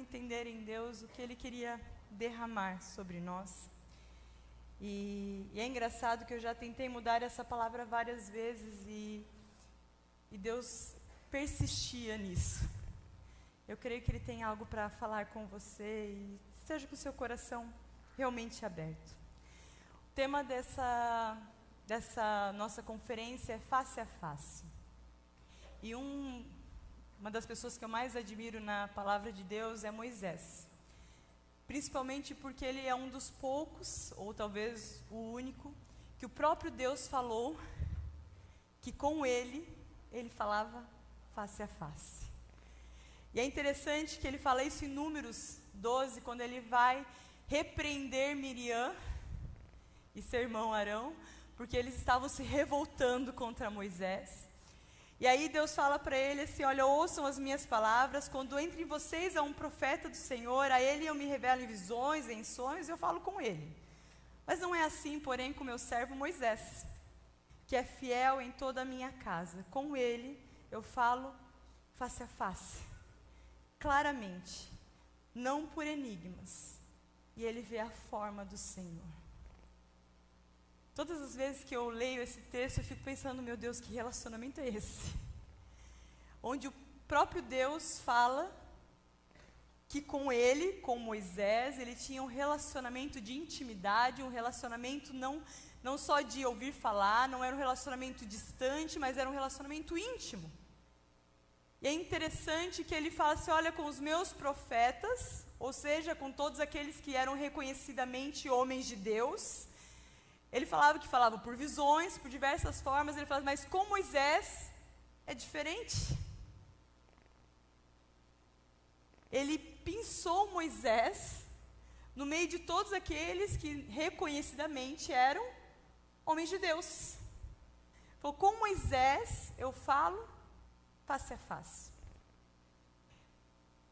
entender em Deus o que Ele queria derramar sobre nós. E é engraçado que eu já tentei mudar essa palavra várias vezes e Deus persistia nisso. Eu creio que Ele tem algo para falar com você e esteja com o seu coração realmente aberto. O tema dessa nossa conferência é face a face. E uma das pessoas que eu mais admiro na palavra de Deus é Moisés. Principalmente porque ele é um dos poucos, ou talvez o único, que o próprio Deus falou que com ele falava face a face. E é interessante que ele fala isso em Números 12, quando ele vai repreender Miriam e seu irmão Arão, porque eles estavam se revoltando contra Moisés. E aí Deus fala para ele assim, olha, ouçam as minhas palavras, quando entre vocês há um profeta do Senhor, a ele eu me revelo em visões, em sonhos, eu falo com ele. Mas não é assim, porém, com meu servo Moisés, que é fiel em toda a minha casa. Com ele eu falo face a face, claramente, não por enigmas, e ele vê a forma do Senhor. Todas as vezes que eu leio esse texto, eu fico pensando, meu Deus, que relacionamento é esse? Onde o próprio Deus fala que com ele, com Moisés, ele tinha um relacionamento de intimidade, um relacionamento não só de ouvir falar, não era um relacionamento distante, mas era um relacionamento íntimo. E é interessante que ele fala assim, olha, com os meus profetas, ou seja, com todos aqueles que eram reconhecidamente homens de Deus, ele falava por visões, por diversas formas, ele falava, mas com Moisés é diferente. Ele pinçou Moisés no meio de todos aqueles que reconhecidamente eram homens de Deus. Falou, com Moisés eu falo face a face.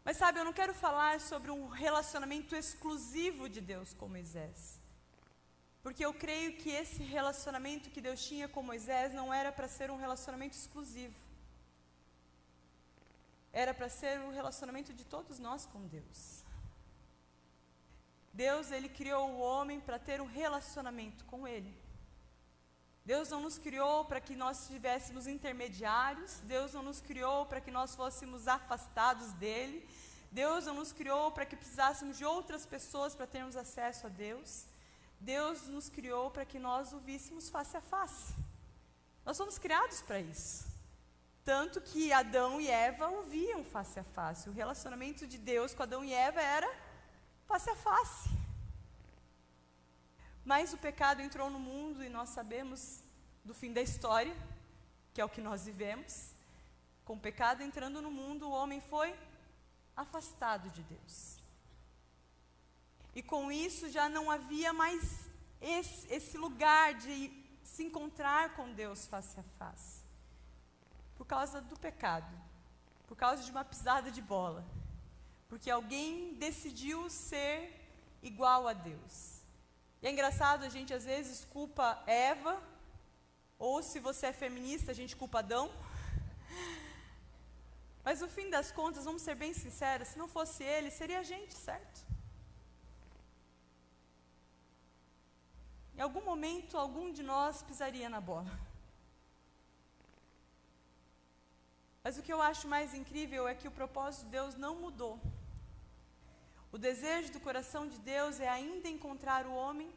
Mas sabe, eu não quero falar sobre um relacionamento exclusivo de Deus com Moisés. Porque eu creio que esse relacionamento que Deus tinha com Moisés não era para ser um relacionamento exclusivo. Era para ser um relacionamento de todos nós com Deus. Deus, Ele criou o homem para ter um relacionamento com Ele. Deus não nos criou para que nós tivéssemos intermediários. Deus não nos criou para que nós fôssemos afastados dEle. Deus não nos criou para que precisássemos de outras pessoas para termos acesso a Deus. Deus nos criou para que nós o víssemos face a face. Nós somos criados para isso. Tanto que Adão e Eva o viam face a face. O relacionamento de Deus com Adão e Eva era face a face. Mas o pecado entrou no mundo e nós sabemos do fim da história, que é o que nós vivemos. Com o pecado entrando no mundo, o homem foi afastado de Deus. E com isso já não havia mais esse lugar de se encontrar com Deus face a face. Por causa do pecado, por causa de uma pisada de bola. Porque alguém decidiu ser igual a Deus. E é engraçado, a gente às vezes culpa Eva, ou se você é feminista, a gente culpa Adão. Mas no fim das contas, vamos ser bem sinceros, se não fosse ele, seria a gente, certo? Em algum momento, algum de nós pisaria na bola. Mas o que eu acho mais incrível é que o propósito de Deus não mudou. O desejo do coração de Deus é ainda encontrar o homem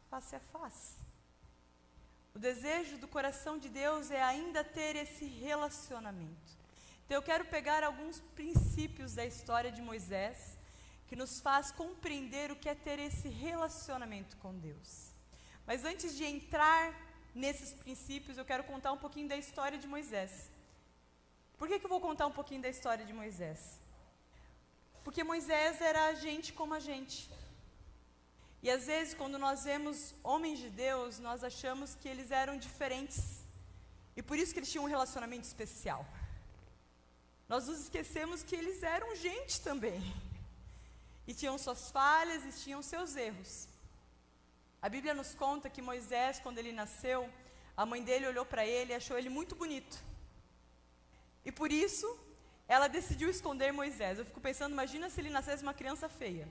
face a face. O desejo do coração de Deus é ainda ter esse relacionamento. Então eu quero pegar alguns princípios da história de Moisés, que nos faz compreender o que é ter esse relacionamento com Deus. Mas antes de entrar nesses princípios, eu quero contar um pouquinho da história de Moisés. Por que eu vou contar um pouquinho da história de Moisés? Porque Moisés era gente como a gente. E às vezes, quando nós vemos homens de Deus, nós achamos que eles eram diferentes. E por isso que eles tinham um relacionamento especial. Nós nos esquecemos que eles eram gente também. E tinham suas falhas e tinham seus erros. A Bíblia nos conta que Moisés, quando ele nasceu, a mãe dele olhou para ele e achou ele muito bonito. E por isso ela decidiu esconder Moisés. Eu fico pensando, imagina se ele nascesse uma criança feia.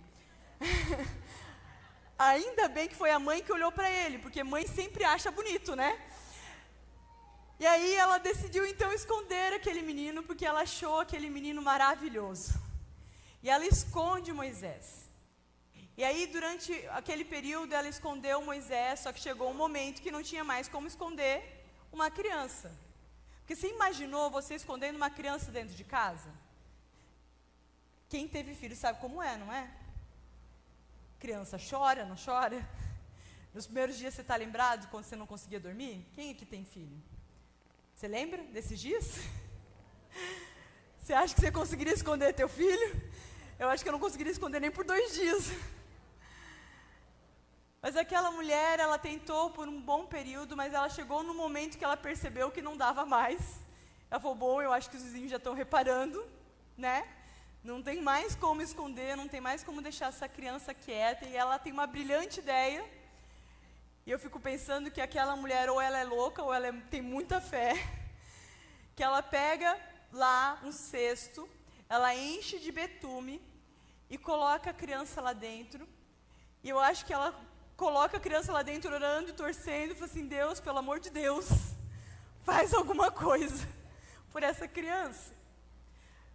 Ainda bem que foi a mãe que olhou para ele, porque mãe sempre acha bonito, né? E aí ela decidiu então esconder aquele menino, porque ela achou aquele menino maravilhoso. E ela esconde Moisés. E aí durante aquele período ela escondeu Moisés, só que chegou um momento que não tinha mais como esconder uma criança. Porque você imaginou você escondendo uma criança dentro de casa? Quem teve filho sabe como é, não é? Criança chora, não chora? Nos primeiros dias você está lembrado quando você não conseguia dormir? Quem aqui tem filho? Você lembra desses dias? Você acha que você conseguiria esconder teu filho? Eu acho que eu não conseguiria esconder nem por 2 dias. Mas aquela mulher, ela tentou por um bom período, mas ela chegou no momento que ela percebeu que não dava mais. Ela falou, bom, eu acho que os vizinhos já estão reparando, né? Não tem mais como esconder, não tem mais como deixar essa criança quieta. E ela tem uma brilhante ideia. E eu fico pensando que aquela mulher, ou ela é louca, ou ela tem muita fé. Que ela pega lá um cesto, ela enche de betume e coloca a criança lá dentro. E eu acho que ela coloca a criança lá dentro orando e torcendo, e fala assim, Deus, pelo amor de Deus, faz alguma coisa por essa criança.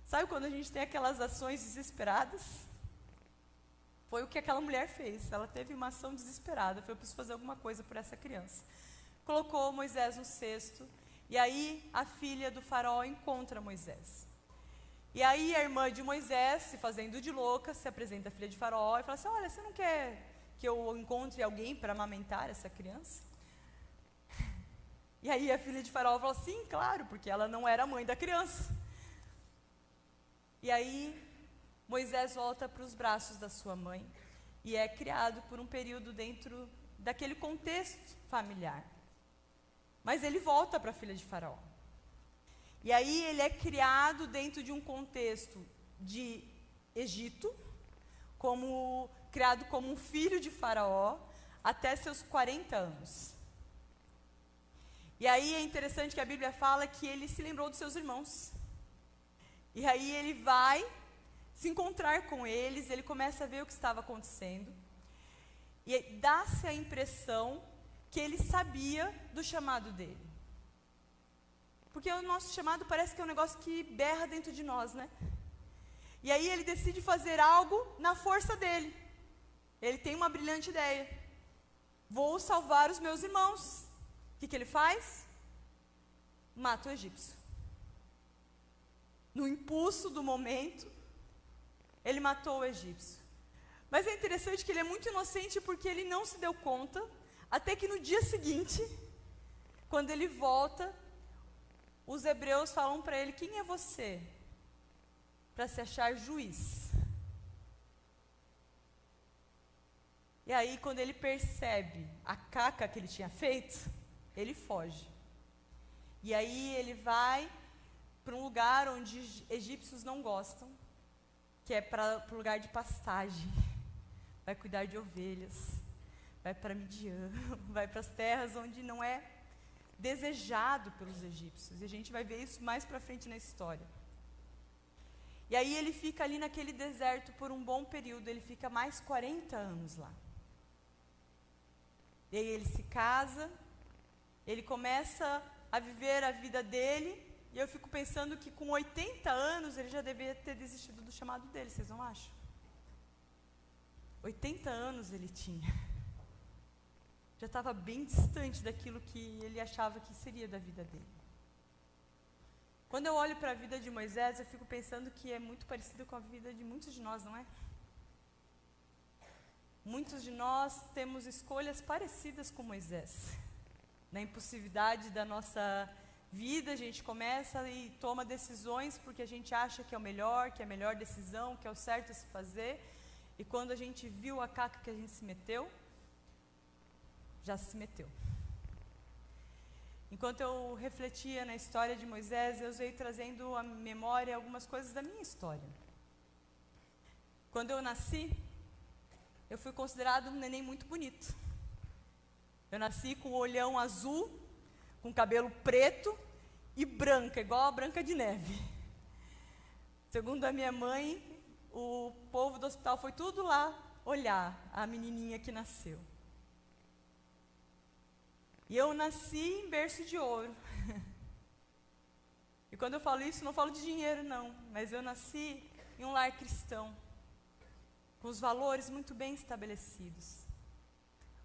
Sabe quando a gente tem aquelas ações desesperadas? Foi o que aquela mulher fez. Ela teve uma ação desesperada, foi: eu preciso fazer alguma coisa por essa criança. Colocou Moisés no cesto, e aí a filha do faraó encontra Moisés. E aí a irmã de Moisés, se fazendo de louca, se apresenta à filha de faraó e fala assim, olha, você não quer que eu encontre alguém para amamentar essa criança? E aí a filha de faraó fala, sim, claro, porque ela não era a mãe da criança. E aí Moisés volta para os braços da sua mãe e é criado por um período dentro daquele contexto familiar. Mas ele volta para a filha de faraó. E aí ele é criado dentro de um contexto de Egito, criado como um filho de faraó, até seus 40 anos. E aí é interessante que a Bíblia fala que ele se lembrou dos seus irmãos. E aí ele vai se encontrar com eles, ele começa a ver o que estava acontecendo. E dá-se a impressão que ele sabia do chamado dele. Porque o nosso chamado parece que é um negócio que berra dentro de nós, né? E aí ele decide fazer algo na força dele. Ele tem uma brilhante ideia. Vou salvar os meus irmãos. O que ele faz? Mata o egípcio. No impulso do momento, ele matou o egípcio. Mas é interessante que ele é muito inocente porque ele não se deu conta, até que no dia seguinte, quando ele volta, os hebreus falam para ele, quem é você para se achar juiz? E aí, quando ele percebe a caca que ele tinha feito, ele foge. E aí ele vai para um lugar onde os egípcios não gostam, que é para o lugar de pastagem. Vai cuidar de ovelhas, vai para Midian, vai para as terras onde não é desejado pelos egípcios. E a gente vai ver isso mais para frente na história. E aí ele fica ali naquele deserto por um bom período, ele fica mais 40 anos lá. E aí ele se casa, ele começa a viver a vida dele, e eu fico pensando que com 80 anos ele já deveria ter desistido do chamado dele, vocês não acham? 80 anos ele tinha. Já estava bem distante daquilo que ele achava que seria da vida dele. Quando eu olho para a vida de Moisés, eu fico pensando que é muito parecido com a vida de muitos de nós, não é? Muitos de nós temos escolhas parecidas com Moisés. Na impulsividade da nossa vida, a gente começa e toma decisões porque a gente acha que é o melhor, que é a melhor decisão, que é o certo a se fazer. E quando a gente viu a caca que a gente se meteu, já se meteu. Enquanto eu refletia na história de Moisés, eu veio trazendo à memória algumas coisas da minha história. Quando eu nasci, eu fui considerado um neném muito bonito. Eu nasci com o olhão azul, com cabelo preto e branca, igual a Branca de Neve. Segundo a minha mãe, o povo do hospital foi tudo lá olhar a menininha que nasceu. E eu nasci em berço de ouro. E quando eu falo isso, não falo de dinheiro, não. Mas eu nasci em um lar cristão, com os valores muito bem estabelecidos.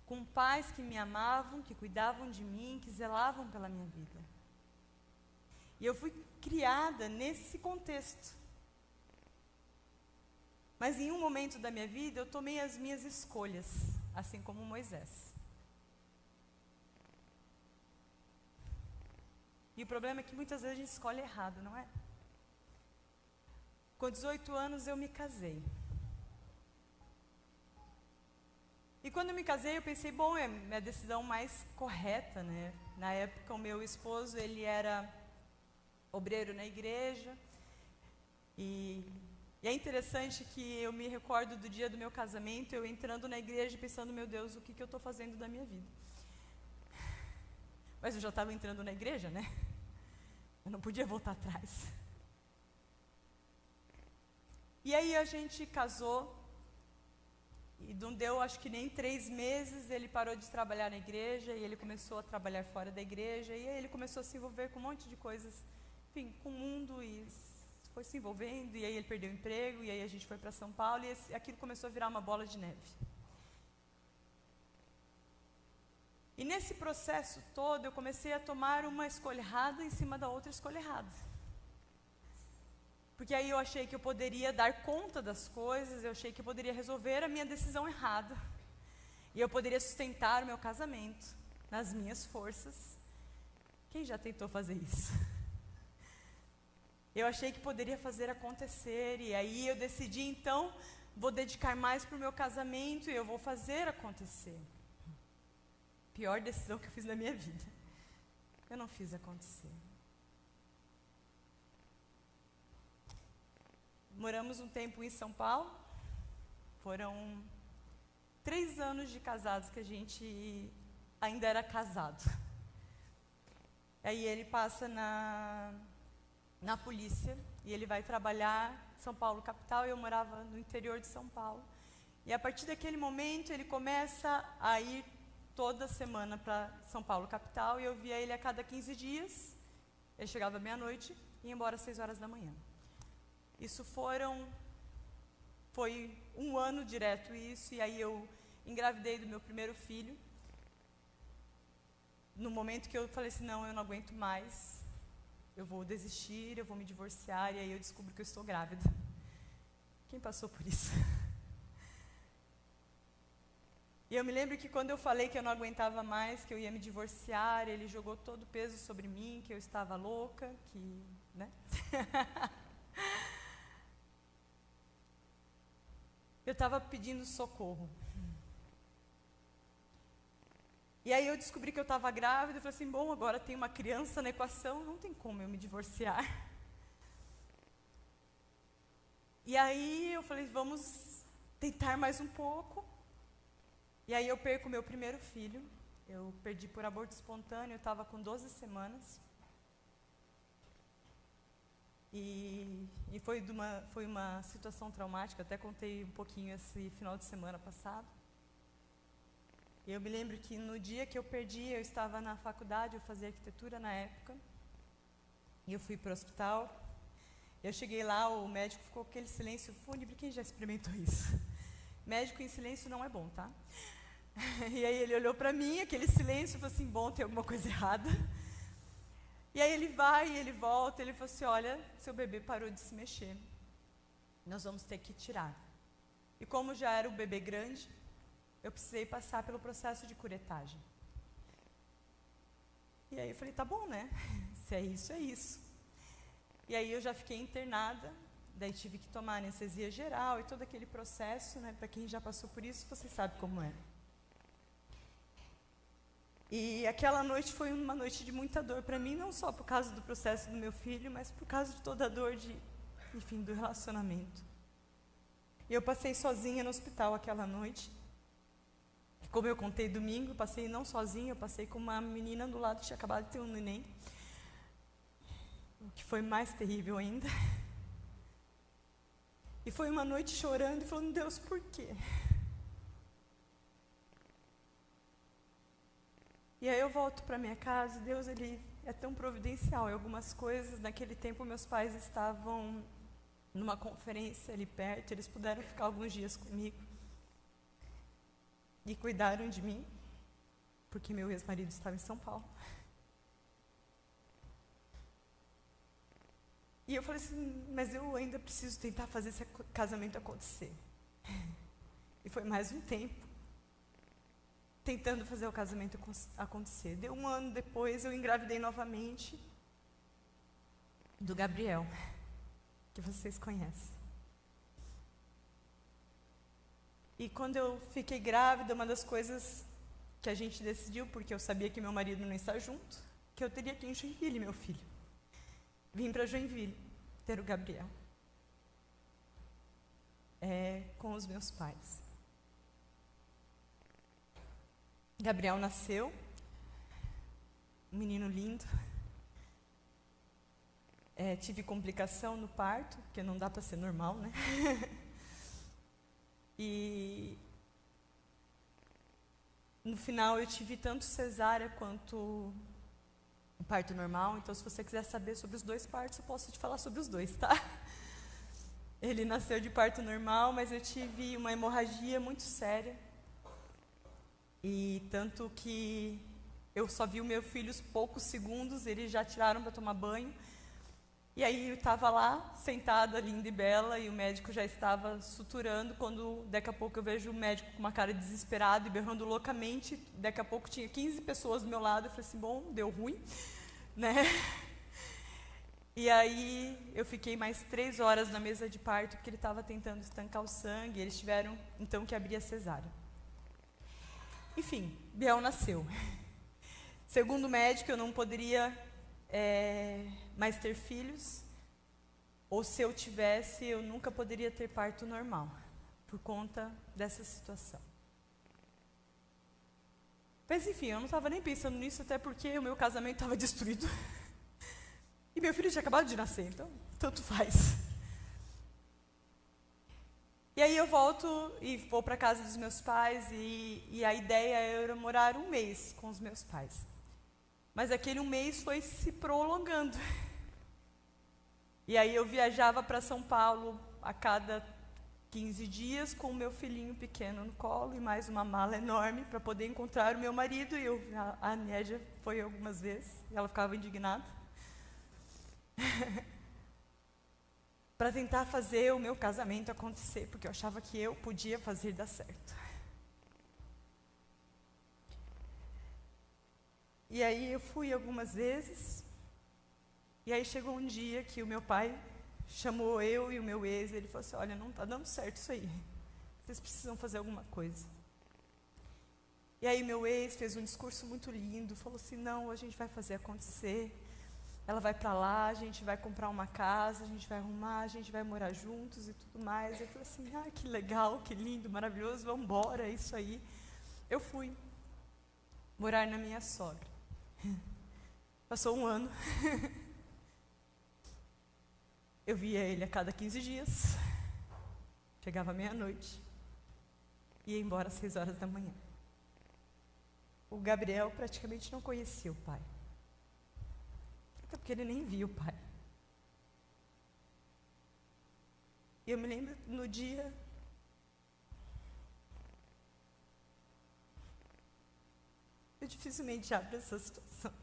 Com pais que me amavam, que cuidavam de mim, que zelavam pela minha vida. E eu fui criada nesse contexto. Mas em um momento da minha vida, eu tomei as minhas escolhas, assim como Moisés. E o problema é que muitas vezes a gente escolhe errado, não é? Com 18 anos eu me casei. E quando eu me casei, eu pensei, bom, é a minha decisão mais correta, né? Na época, o meu esposo, ele era obreiro na igreja. E é interessante que eu me recordo do dia do meu casamento, eu entrando na igreja e pensando, meu Deus, o que eu estou fazendo da minha vida? Mas eu já estava entrando na igreja, né? Eu não podia voltar atrás. E aí a gente casou, e não deu, acho que nem 3 meses, ele parou de trabalhar na igreja, e ele começou a trabalhar fora da igreja, e aí ele começou a se envolver com um monte de coisas, enfim, com o mundo, e foi se envolvendo, e aí ele perdeu o emprego, e aí a gente foi para São Paulo, e aquilo começou a virar uma bola de neve. E nesse processo todo, eu comecei a tomar uma escolha errada em cima da outra escolha errada. Porque aí eu achei que eu poderia dar conta das coisas, eu achei que eu poderia resolver a minha decisão errada. E eu poderia sustentar o meu casamento nas minhas forças. Quem já tentou fazer isso? Eu achei que poderia fazer acontecer, e aí eu decidi, então, vou dedicar mais para o meu casamento e eu vou fazer acontecer. Pior decisão que eu fiz na minha vida. Eu não fiz acontecer. Moramos um tempo em São Paulo. Foram 3 anos de casados que a gente ainda era casado. Aí ele passa na polícia e ele vai trabalhar em São Paulo capital, e eu morava no interior de São Paulo. E a partir daquele momento ele começa a ir toda semana para São Paulo capital, e eu via ele a cada 15 dias. Ele chegava meia-noite e ia embora às 6 horas da manhã. Isso foi 1 ano direto isso, e aí eu engravidei do meu primeiro filho. No momento que eu falei assim, não, eu não aguento mais, eu vou desistir, eu vou me divorciar, e aí eu descubro que eu estou grávida. Quem passou por isso? E eu me lembro que quando eu falei que eu não aguentava mais, que eu ia me divorciar, ele jogou todo o peso sobre mim, que eu estava louca, que, né? Eu estava pedindo socorro. E aí eu descobri que eu estava grávida, eu falei assim, bom, agora tem uma criança na equação, não tem como eu me divorciar. E aí eu falei, vamos tentar mais um pouco. E aí eu perco meu primeiro filho. Eu perdi por aborto espontâneo, eu estava com 12 semanas. E foi uma situação traumática, até contei um pouquinho esse final de semana passado. E eu me lembro que no dia que eu perdi, eu estava na faculdade, eu fazia arquitetura na época. E eu fui para o hospital. Eu cheguei lá, o médico ficou com aquele silêncio fúnebre. Quem já experimentou isso? Médico em silêncio não é bom, tá? E aí ele olhou para mim, aquele silêncio, e falou assim, bom, tem alguma coisa errada. E aí ele vai, ele volta, ele falou assim, olha, seu bebê parou de se mexer. Nós vamos ter que tirar. E como já era um bebê grande, eu precisei passar pelo processo de curetagem. E aí eu falei, tá bom, né? Se é isso, é isso. E aí eu já fiquei internada, daí tive que tomar anestesia geral e todo aquele processo, né? Para quem já passou por isso, você sabe como é. E aquela noite foi uma noite de muita dor para mim, não só por causa do processo do meu filho, mas por causa de toda a dor do relacionamento. E eu passei sozinha no hospital aquela noite. Como eu contei domingo, eu passei não sozinha, eu passei com uma menina do lado que tinha acabado de ter um neném. O que foi mais terrível ainda. E foi uma noite chorando e falando, Deus, por quê? E aí eu volto para minha casa, Deus, Ele é tão providencial em algumas coisas. Naquele tempo, meus pais estavam numa conferência ali perto, eles puderam ficar alguns dias comigo. E cuidaram de mim, porque meu ex-marido estava em São Paulo. E eu falei assim, mas eu ainda preciso tentar fazer esse casamento acontecer. E foi mais um tempo tentando fazer o casamento acontecer. Deu um ano depois, eu engravidei novamente do Gabriel, que vocês conhecem. E quando eu fiquei grávida, uma das coisas que a gente decidiu, porque eu sabia que meu marido não está junto, que eu teria que ir em Joinville, meu filho. Vim para Joinville ter o Gabriel. Com os meus pais. Gabriel nasceu, um menino lindo. Tive complicação no parto, porque não dá para ser normal, né? E no final eu tive tanto cesárea quanto um parto normal. Então, se você quiser saber sobre os dois partos, eu posso te falar sobre os dois, tá? Ele nasceu de parto normal, mas eu tive uma hemorragia muito séria. E tanto que eu só vi o meu filho poucos segundos, eles já tiraram para tomar banho. E aí eu estava lá, sentada, linda e bela, e o médico já estava suturando, quando daqui a pouco eu vejo o médico com uma cara desesperada e berrando loucamente. Daqui a pouco tinha 15 pessoas do meu lado, eu falei assim, bom, deu ruim, né? E aí eu fiquei mais 3 horas na mesa de parto, porque ele estava tentando estancar o sangue, e eles tiveram então que abrir a cesárea. Enfim, Biel nasceu. Segundo o médico, eu não poderia mais ter filhos, ou se eu tivesse, eu nunca poderia ter parto normal, por conta dessa situação. Mas enfim, eu não estava nem pensando nisso, até porque o meu casamento estava destruído. E meu filho tinha acabado de nascer, então tanto faz. E aí eu volto e vou para a casa dos meus pais, e a ideia era morar 1 mês com os meus pais. Mas aquele 1 mês foi se prolongando. E aí eu viajava para São Paulo a cada 15 dias com o meu filhinho pequeno no colo e mais uma mala enorme para poder encontrar o meu marido. E a Nédia foi algumas vezes, e ela ficava indignada. Para tentar fazer o meu casamento acontecer, porque eu achava que eu podia fazer dar certo. E aí eu fui algumas vezes, e aí chegou um dia que o meu pai chamou eu e o meu ex, ele falou assim, olha, não está dando certo isso aí, vocês precisam fazer alguma coisa. E aí meu ex fez um discurso muito lindo, falou assim, não, a gente vai fazer acontecer, ela vai para lá, a gente vai comprar uma casa, a gente vai arrumar, a gente vai morar juntos e tudo mais. Eu falei assim, que legal, que lindo, maravilhoso, vamos embora, é isso aí. Eu fui morar na minha sogra. Passou 1 ano. Eu via ele a cada 15 dias. Chegava meia-noite. Ia embora às 6 horas da manhã. O Gabriel praticamente não conhecia o pai. Até porque ele nem via o pai. E eu me lembro no dia... Eu dificilmente abro essa situação.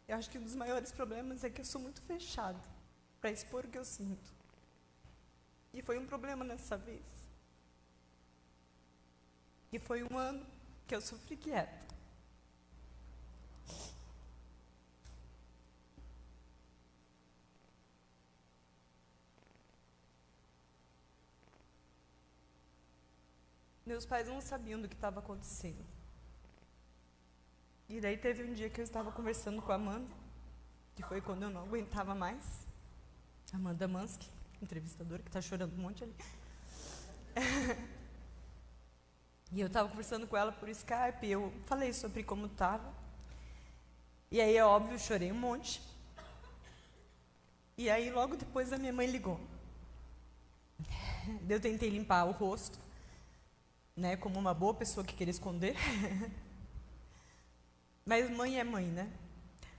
Eu acho que um dos maiores problemas é que eu sou muito fechada para expor o que eu sinto. E foi um problema nessa vez. E foi 1 ano que eu sofri quieta. Meus pais não sabiam do que estava acontecendo. E daí teve um dia que eu estava conversando com a Amanda, que foi quando eu não aguentava mais. Amanda Mansky, entrevistadora, que está chorando um monte ali. E eu estava conversando com ela por Skype, e eu falei sobre como estava. E aí, é óbvio, chorei um monte. E aí logo depois a minha mãe ligou. Eu tentei limpar o rosto, né, como uma boa pessoa que queria esconder. Mas mãe é mãe, né?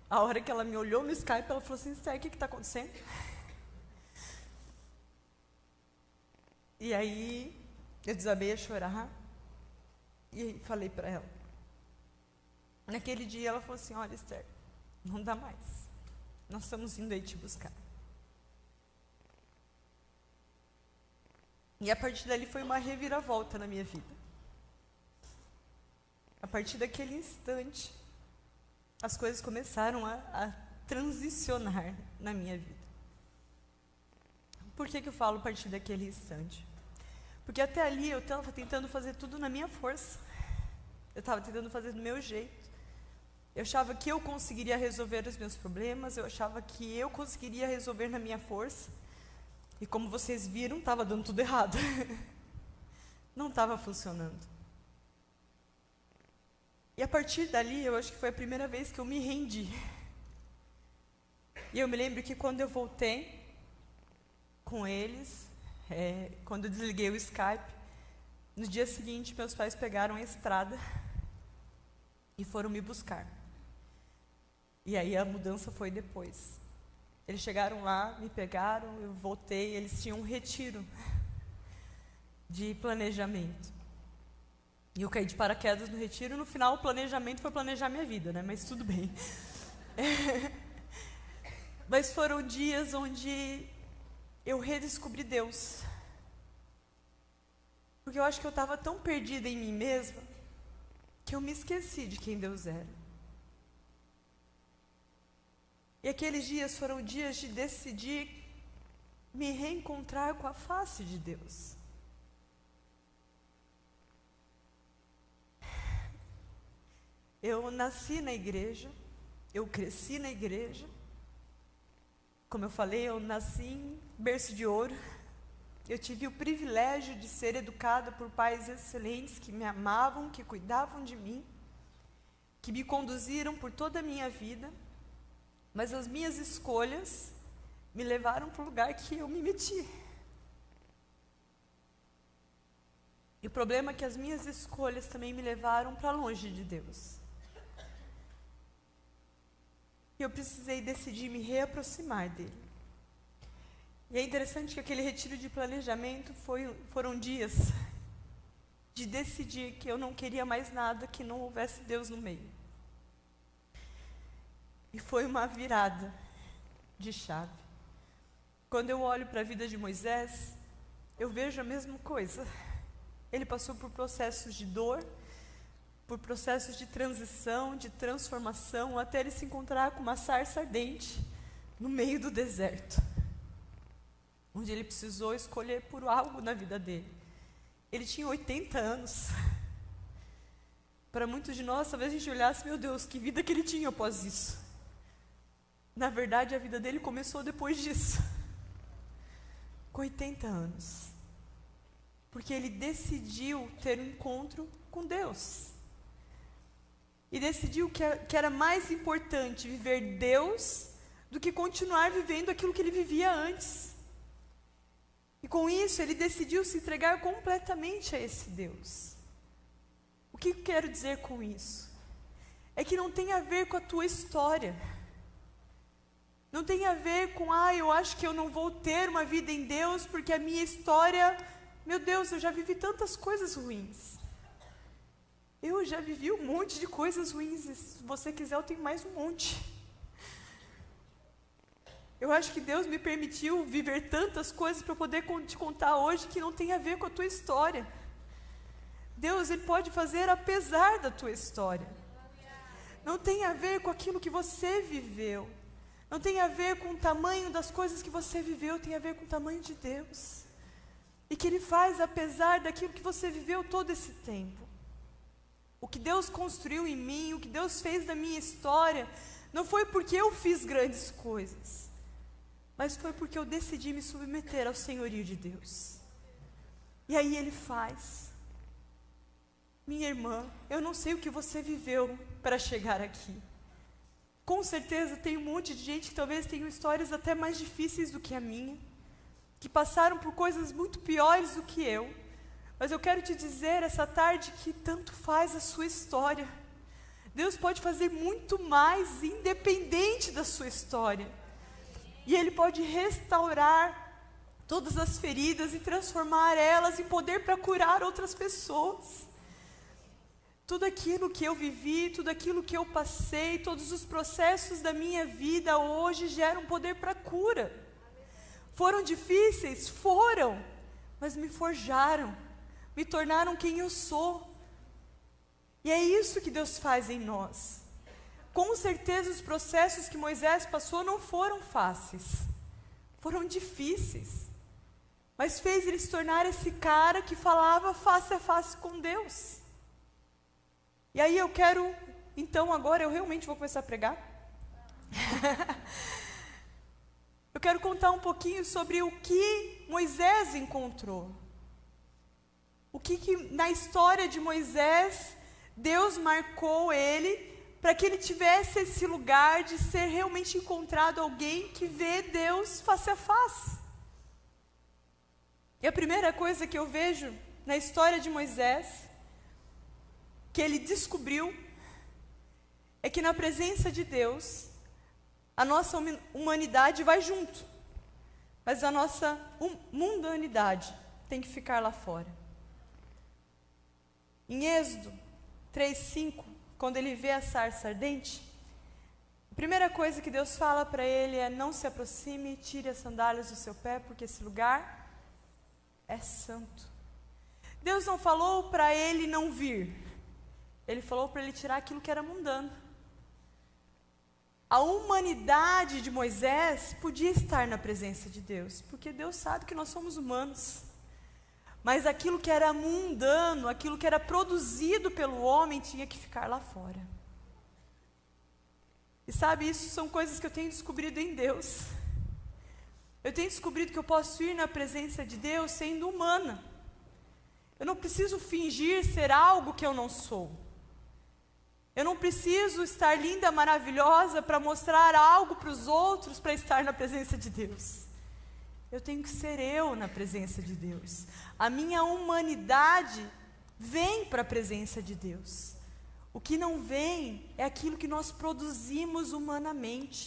A hora que ela me olhou no Skype, ela falou assim: Esther, o que está acontecendo? E aí eu desabei a chorar e falei para ela. Naquele dia ela falou assim: olha, Esther, não dá mais. Nós estamos indo aí te buscar. E a partir dali foi uma reviravolta na minha vida. A partir daquele instante, as coisas começaram a transicionar na minha vida. Por que eu falo a partir daquele instante? Porque até ali eu estava tentando fazer tudo na minha força. Eu estava tentando fazer do meu jeito. Eu achava que eu conseguiria resolver os meus problemas, eu achava que eu conseguiria resolver na minha força. E como vocês viram, estava dando tudo errado. Não estava funcionando. E a partir dali, eu acho que foi a primeira vez que eu me rendi. E eu me lembro que quando eu voltei com eles, quando eu desliguei o Skype, no dia seguinte, meus pais pegaram a estrada e foram me buscar. E aí a mudança foi depois. Eles chegaram lá, me pegaram, eu voltei, eles tinham um retiro de planejamento. E eu caí de paraquedas no retiro, no final o planejamento foi planejar minha vida, né? Mas tudo bem. Mas foram dias onde eu redescobri Deus. Porque eu acho que eu estava tão perdida em mim mesma, que eu me esqueci de quem Deus era. E aqueles dias foram dias de decidir me reencontrar com a face de Deus. Eu nasci na igreja, eu cresci na igreja. Como eu falei, eu nasci em berço de ouro. Eu tive o privilégio de ser educada por pais excelentes que me amavam, que cuidavam de mim, que me conduziram por toda a minha vida. Mas as minhas escolhas me levaram para o lugar que eu me meti. E o problema é que as minhas escolhas também me levaram para longe de Deus. E eu precisei decidir me reaproximar dele. E é interessante que aquele retiro de planejamento foram dias de decidir que eu não queria mais nada que não houvesse Deus no meio. E foi uma virada de chave. Quando eu olho para a vida de Moisés, eu vejo a mesma coisa. Ele passou por processos de dor, por processos de transição, de transformação, até ele se encontrar com uma sarça ardente no meio do deserto, onde ele precisou escolher por algo na vida dele. Ele tinha 80 anos. Para muitos de nós, talvez a gente olhasse: meu Deus, que vida que ele tinha após isso. Na verdade, a vida dele começou depois disso, com 80 anos. Porque ele decidiu ter um encontro com Deus. E decidiu que era mais importante viver Deus do que continuar vivendo aquilo que ele vivia antes. E com isso, ele decidiu se entregar completamente a esse Deus. O que eu quero dizer com isso? É que não tem a ver com a tua história. Não tem a ver com, eu acho que eu não vou ter uma vida em Deus, porque a minha história, meu Deus, eu já vivi tantas coisas ruins. Eu já vivi um monte de coisas ruins, e se você quiser eu tenho mais um monte. Eu acho que Deus me permitiu viver tantas coisas para poder te contar hoje que não tem a ver com a tua história. Deus, Ele pode fazer apesar da tua história. Não tem a ver com aquilo que você viveu. Não tem a ver com o tamanho das coisas que você viveu, tem a ver com o tamanho de Deus. E que Ele faz apesar daquilo que você viveu todo esse tempo. O que Deus construiu em mim, o que Deus fez na minha história, não foi porque eu fiz grandes coisas, mas foi porque eu decidi me submeter ao senhorio de Deus. E aí Ele faz. Minha irmã, eu não sei o que você viveu para chegar aqui. Com certeza tem um monte de gente que talvez tenha histórias até mais difíceis do que a minha, que passaram por coisas muito piores do que eu. Mas eu quero te dizer essa tarde que tanto faz a sua história. Deus pode fazer muito mais independente da sua história. E Ele pode restaurar todas as feridas e transformar elas em poder para curar outras pessoas. Tudo aquilo que eu vivi, tudo aquilo que eu passei, todos os processos da minha vida hoje geram poder para cura. Foram difíceis? Foram, mas me forjaram, me tornaram quem eu sou. E é isso que Deus faz em nós. Com certeza os processos que Moisés passou não foram fáceis, foram difíceis, mas fez ele se tornar esse cara que falava face a face com Deus. E aí eu quero, então agora eu realmente vou começar a pregar. Eu quero contar um pouquinho sobre o que Moisés encontrou. O que na história de Moisés, Deus marcou ele para que ele tivesse esse lugar de ser realmente encontrado alguém que vê Deus face a face. E a primeira coisa que eu vejo na história de Moisés, que ele descobriu, é que na presença de Deus, a nossa humanidade vai junto, mas a nossa mundanidade tem que ficar lá fora. Em Êxodo 3:5, quando ele vê a sarça ardente, a primeira coisa que Deus fala para ele é: não se aproxime, tire as sandálias do seu pé, porque esse lugar é santo. Deus não falou para ele não vir, Ele falou para ele tirar aquilo que era mundano. A humanidade de Moisés podia estar na presença de Deus, porque Deus sabe que nós somos humanos. Mas aquilo que era mundano, aquilo que era produzido pelo homem, tinha que ficar lá fora. E sabe, isso são coisas que eu tenho descobrido em Deus. Eu tenho descobrido que eu posso ir na presença de Deus sendo humana. Eu não preciso fingir ser algo que eu não sou. Eu não preciso estar linda, maravilhosa para mostrar algo para os outros para estar na presença de Deus. Eu tenho que ser eu na presença de Deus. A minha humanidade vem para a presença de Deus. O que não vem é aquilo que nós produzimos humanamente.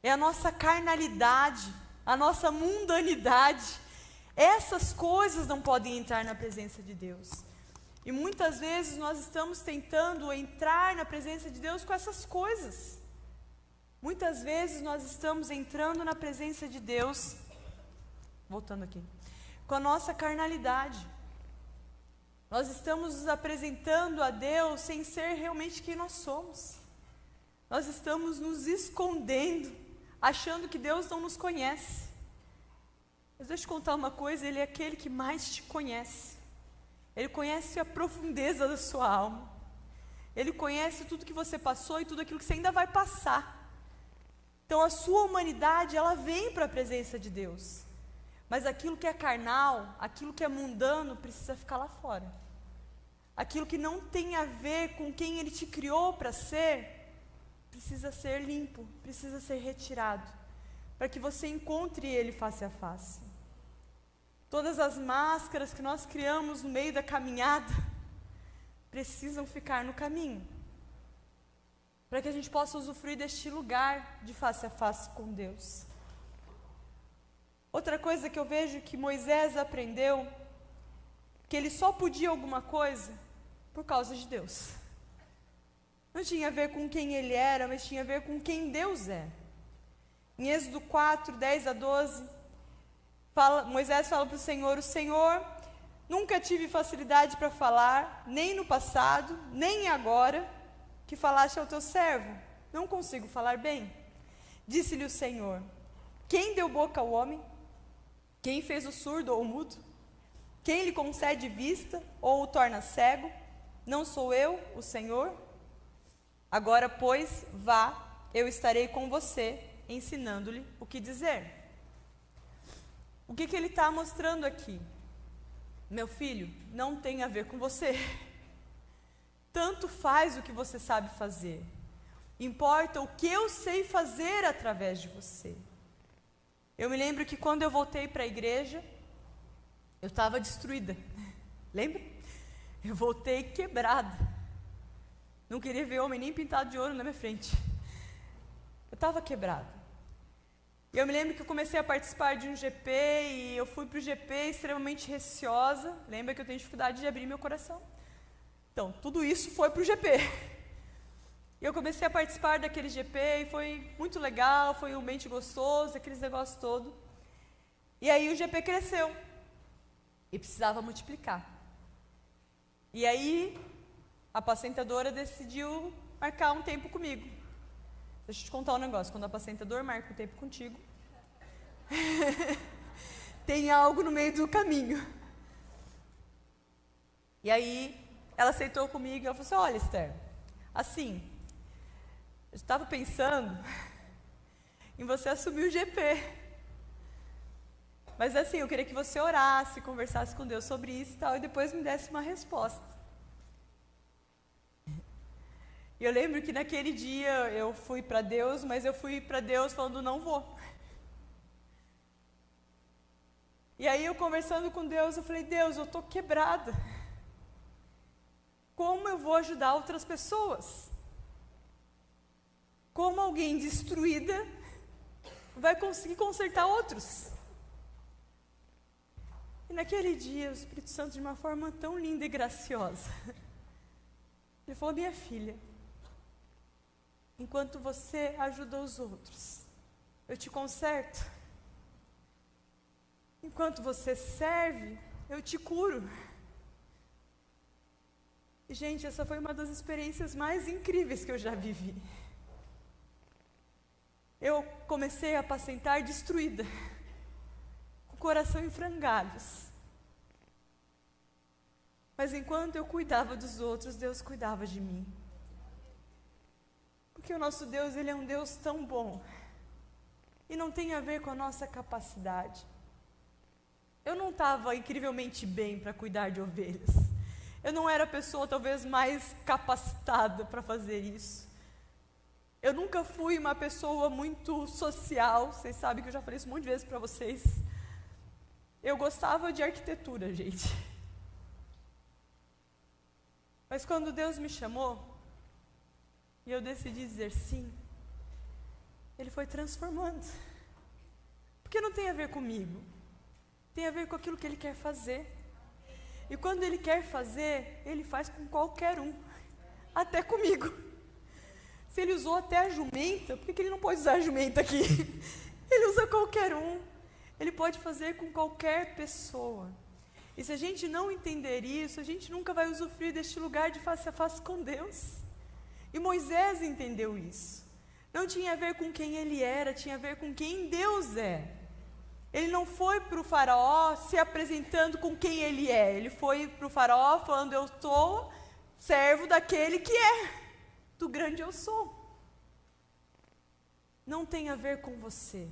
É a nossa carnalidade, a nossa mundanidade. Essas coisas não podem entrar na presença de Deus. E muitas vezes nós estamos tentando entrar na presença de Deus com essas coisas. Muitas vezes nós estamos entrando na presença de Deus, voltando aqui, com a nossa carnalidade. Nós estamos nos apresentando a Deus sem ser realmente quem nós somos. Nós estamos nos escondendo, achando que Deus não nos conhece. Mas deixa eu te contar uma coisa, Ele é aquele que mais te conhece. Ele conhece a profundeza da sua alma. Ele conhece tudo que você passou e tudo aquilo que você ainda vai passar. Então a sua humanidade, ela vem para a presença de Deus. Mas aquilo que é carnal, aquilo que é mundano, precisa ficar lá fora. Aquilo que não tem a ver com quem Ele te criou para ser, precisa ser limpo, precisa ser retirado, para que você encontre Ele face a face. Todas as máscaras que nós criamos no meio da caminhada precisam ficar no caminho, para que a gente possa usufruir deste lugar de face a face com Deus. Outra coisa que eu vejo que Moisés aprendeu, que ele só podia alguma coisa por causa de Deus. Não tinha a ver com quem ele era, mas tinha a ver com quem Deus é. Em Êxodo 4, 10 a 12, Moisés fala para o Senhor, nunca tive facilidade para falar, nem no passado, nem agora, que falaste ao teu servo, não consigo falar bem. Disse-lhe o Senhor, quem deu boca ao homem? Quem fez o surdo ou o mudo? Quem lhe concede vista ou o torna cego? Não sou eu, o Senhor? Agora, pois, vá, eu estarei com você, ensinando-lhe o que dizer. O que ele está mostrando aqui? Meu filho, não tem a ver com você. Tanto faz o que você sabe fazer. Importa o que eu sei fazer através de você. Eu me lembro que quando eu voltei para a igreja, eu estava destruída. Lembra? Eu voltei quebrada. Não queria ver homem nem pintado de ouro na minha frente. Eu estava quebrada. E eu me lembro que eu comecei a participar de um GP e eu fui para o GP extremamente receosa. Lembra que eu tenho dificuldade de abrir meu coração? Então, tudo isso foi para o GP. E eu comecei a participar daquele GP e foi muito legal, foi um ambiente gostoso, aqueles negócios todos. E aí o GP cresceu e precisava multiplicar. E aí a apacentadora decidiu marcar um tempo comigo. Deixa eu te contar um negócio, quando o apacentador marca um tempo contigo, tem algo no meio do caminho. E aí ela aceitou comigo e ela falou assim, olha Esther, assim, eu estava pensando em você assumir o GP. Mas assim, eu queria que você orasse, conversasse com Deus sobre isso e tal, e depois me desse uma resposta. E eu lembro que naquele dia eu fui para Deus, mas eu fui para Deus falando, não vou. E aí eu conversando com Deus, eu falei, Deus, eu estou quebrada. Como eu vou ajudar outras pessoas? Como alguém destruída vai conseguir consertar outros? E naquele dia, o Espírito Santo, de uma forma tão linda e graciosa, ele falou, minha filha, enquanto você ajuda os outros, eu te conserto. Enquanto você serve, eu te curo. E, gente, essa foi uma das experiências mais incríveis que eu já vivi. Eu comecei a apacentar destruída, com o coração em frangalhos. Mas enquanto eu cuidava dos outros, Deus cuidava de mim. Porque o nosso Deus, Ele é um Deus tão bom. E não tem a ver com a nossa capacidade. Eu não estava incrivelmente bem para cuidar de ovelhas. Eu não era a pessoa talvez mais capacitada para fazer isso. Eu nunca fui uma pessoa muito social, vocês sabem que eu já falei isso um monte de vezes para vocês. Eu gostava de arquitetura, gente. Mas quando Deus me chamou, e eu decidi dizer sim, Ele foi transformando. Porque não tem a ver comigo, tem a ver com aquilo que Ele quer fazer. E quando Ele quer fazer, Ele faz com qualquer um, até comigo. Se Ele usou até a jumenta, por que Ele não pode usar a jumenta aqui? Ele usa qualquer um. Ele pode fazer com qualquer pessoa. E se a gente não entender isso, a gente nunca vai usufruir deste lugar de face a face com Deus. E Moisés entendeu isso. Não tinha a ver com quem ele era, tinha a ver com quem Deus é. Ele não foi para o faraó se apresentando com quem ele é. Ele foi para o faraó falando, eu sou servo daquele que é. Do grande eu sou. Não tem a ver com você,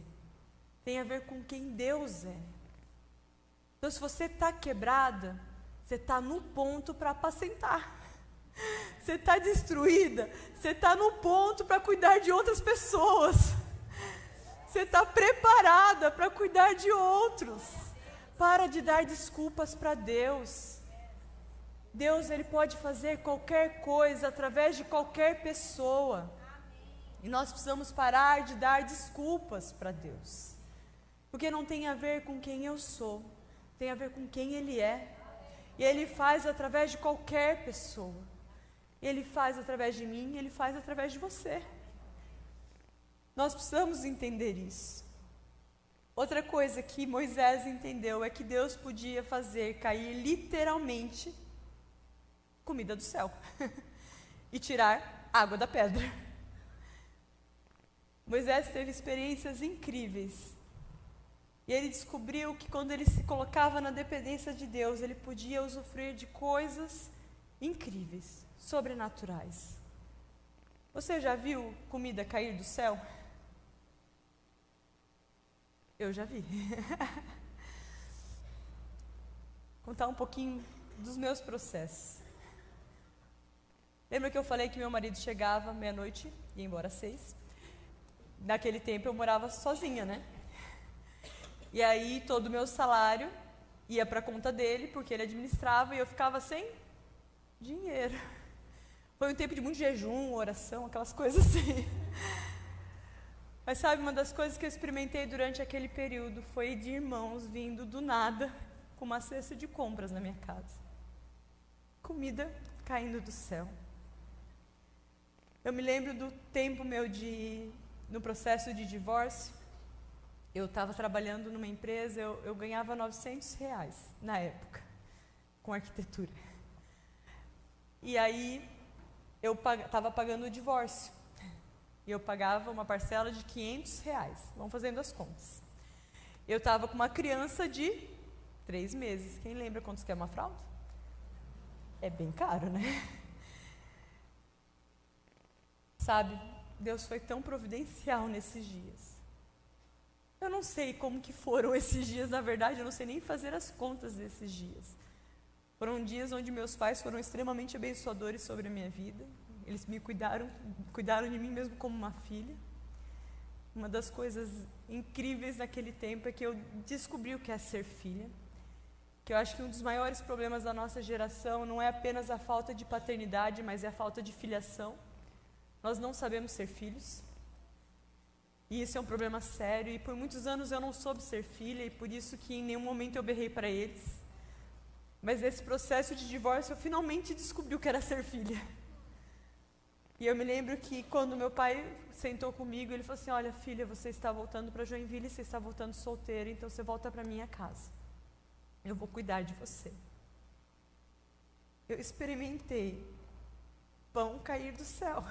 tem a ver com quem Deus é. Então, se você está quebrada, você está no ponto para apacentar. Você está destruída, você está no ponto para cuidar de outras pessoas. Você está preparada para cuidar de outros. Para de dar desculpas para Deus. Deus, Ele pode fazer qualquer coisa através de qualquer pessoa. E nós precisamos parar de dar desculpas para Deus. Porque não tem a ver com quem eu sou, tem a ver com quem Ele é. E Ele faz através de qualquer pessoa. Ele faz através de mim, Ele faz através de você. Nós precisamos entender isso. Outra coisa que Moisés entendeu é que Deus podia fazer cair literalmente comida do céu e tirar água da pedra. Moisés teve experiências incríveis e ele descobriu que quando ele se colocava na dependência de Deus, ele podia usufruir de coisas incríveis, sobrenaturais. Você já viu comida cair do céu? Eu já vi. Contar um pouquinho dos meus processos. Lembra que eu falei que meu marido chegava meia-noite e ia embora às 6? Naquele tempo eu morava sozinha, né? E aí todo o meu salário ia para a conta dele, porque ele administrava, e eu ficava sem dinheiro. Foi um tempo de muito jejum, oração, aquelas coisas assim. Mas sabe, uma das coisas que eu experimentei durante aquele período foi de irmãos vindo do nada com uma cesta de compras na minha casa. Comida caindo do céu. Eu me lembro do tempo meu no processo de divórcio. Eu estava trabalhando numa empresa, eu ganhava R$900 na época, com arquitetura. E aí eu estava pagando o divórcio. E eu pagava uma parcela de R$500. Vamos fazendo as contas. Eu estava com uma criança de 3 meses. Quem lembra quanto que é uma fralda? É bem caro, né? Sabe, Deus foi tão providencial nesses dias. Eu não sei como que foram esses dias, na verdade, eu não sei nem fazer as contas desses dias. Foram dias onde meus pais foram extremamente abençoadores sobre a minha vida. Eles me cuidaram de mim mesmo como uma filha. Uma das coisas incríveis naquele tempo é que eu descobri o que é ser filha. Que eu acho que um dos maiores problemas da nossa geração não é apenas a falta de paternidade, mas é a falta de filiação. Nós não sabemos ser filhos. E isso é um problema sério, e por muitos anos eu não soube ser filha, e por isso que em nenhum momento eu berrei para eles. Mas nesse processo de divórcio eu finalmente descobri o que era ser filha. E eu me lembro que quando meu pai sentou comigo, ele falou assim: olha filha, você está voltando para Joinville, você está voltando solteira, então você volta para minha casa. Eu vou cuidar de você. Eu experimentei pão cair do céu.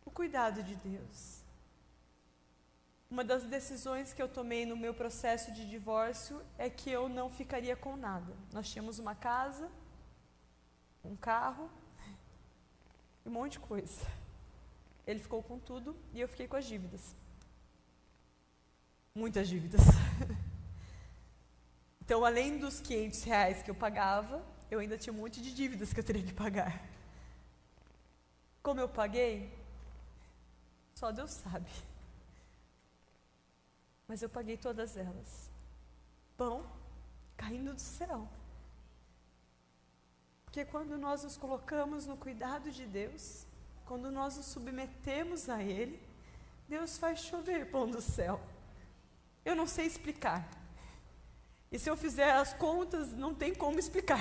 O cuidado de Deus. Uma das decisões que eu tomei no meu processo de divórcio é que eu não ficaria com nada. Nós tínhamos uma casa, um carro e um monte de coisa. Ele ficou com tudo e eu fiquei com as dívidas. Muitas dívidas. Então, além dos R$500 que eu pagava, eu ainda tinha um monte de dívidas que eu teria que pagar. Como eu paguei? Só Deus sabe. Mas eu paguei todas elas. Pão caindo do céu. Porque quando nós nos colocamos no cuidado de Deus, quando nós nos submetemos a Ele, Deus faz chover pão do céu. Eu não sei explicar. E se eu fizer as contas, não tem como explicar.